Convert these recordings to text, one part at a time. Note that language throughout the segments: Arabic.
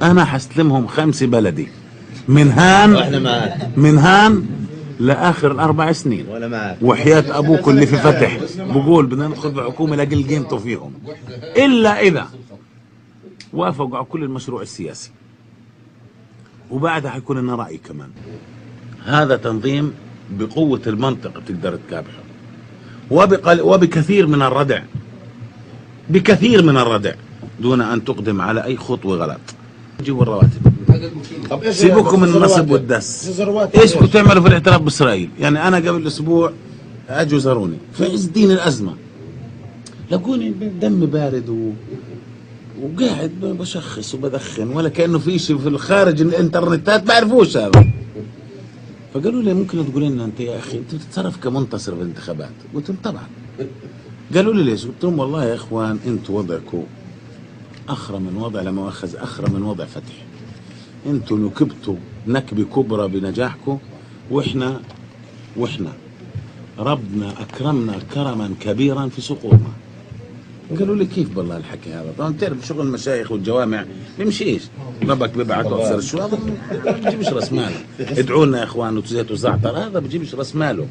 انا حستلمهم 5 بلدي من هان واحنا معاك من هان لاخر ال4 سنين، وانا معاك. وحياة ابوك اللي في فتح بقول بدنا ندخل بحكومه لاقل قيمته فيهم، الا اذا وافقوا على كل المشروع السياسي، وبعدها حيكون لنا راي كمان. هذا تنظيم بقوه المنطقه بتقدر تكابحه، وبكثير من الردع، بكثير من الردع دون ان تقدم على اي خطوه غلط. جيبوا الرواتب، سيبوكم من النصب والدس. ايش كنتوا تعملوا في الاعتراف باسرائيل؟ يعني انا قبل اسبوع اجوا زاروني في عز دين الازمه، لقوني دمي بارد وقاعد بشخص وبدخن ولا كانه في شيء في الخارج الانترنتات بعرفوش هذا. فقالوا لي ممكن تقول لنا انت يا اخي انت بتتصرف كمنتصر في الانتخابات؟ قلت لهم طبعا. قالوا لي ليش؟ قلت لهم والله يا اخوان انتم وضعكم اخرى من وضع، لا مؤاخذه، اخرى من وضع فتح. انتم نكبتوا نكبه كبرى بنجاحكم، واحنا ربنا اكرمنا كرما كبيرا في سقوطنا. قالوا لي كيف بالله الحكي هذا؟ طبعا بتعرف شغل المشايخ والجوامع بيمشيش، ربك بيبعت اكثر شو هذا ما بيجيبش راس ماله. ادعوا لنا يا اخوان وزيت وزعتر، هذا بيجيبش راس ماله.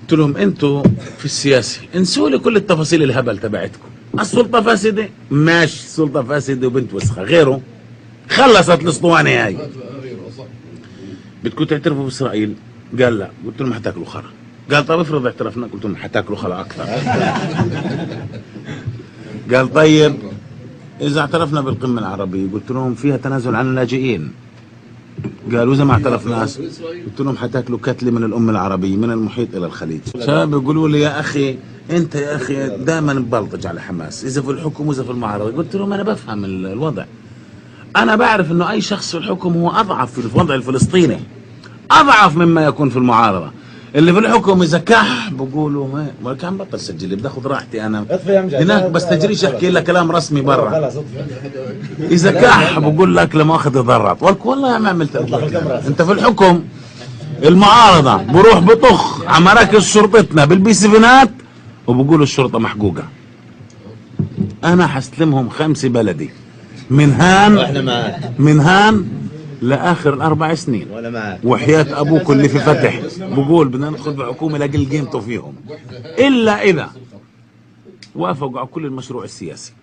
قلت لهم انتم في السياسي انسوا لي كل التفاصيل الهبل تبعتكم. السلطه فاسده، ماشي، السلطه فاسده وبنت وسخه، غيره خلصت الاسطوانه هاي. بدكم تعترفوا باسرائيل؟ قال لا. قلت لهم حتاكلوا خرا. قال طيب افرض اعترفنا؟ قلت لهم حتاكلوا خرا اكثر. قال طيب اذا اعترفنا بالقمه العربيه؟ قلت لهم فيها تنازل عن اللاجئين. قالوا اذا ما اعترفناش؟ قلت لهم حتاكلوا كتله من الامه العربيه من المحيط الى الخليج. شباب يقولوا لي يا اخي انت يا اخي دائما مبلطج على حماس، اذا في الحكم واذا في المعارضه. قلت لهم انا بفهم الوضع، انا بعرف انه اي شخص في الحكم هو اضعف في الوضع الفلسطيني، اضعف مما يكون في المعارضه. اللي في الحكم اذا كح بقولوا ما ولك عم بطل سجل، بدي اخذ راحتي انا هناك، بس تجريش احكي لك كلام رسمي برا. اذا كح بقول لك لما اخذ ضرط، ولك والله ما عملت. انت في الحكم المعارضه بروح بطخ على مراكز شرطتنا بالبيسفنات وبقولوا الشرطه محقوقه. انا حستلمهم 5 بلدي من هان واحنا معاك من هان لاخر ال4 سنين، وانا معاك. وحياة ابوك اللي في فتح بقول بدنا ندخل بحكومه لاقل قيمته فيهم، الا اذا وافقوا على كل المشروع السياسي.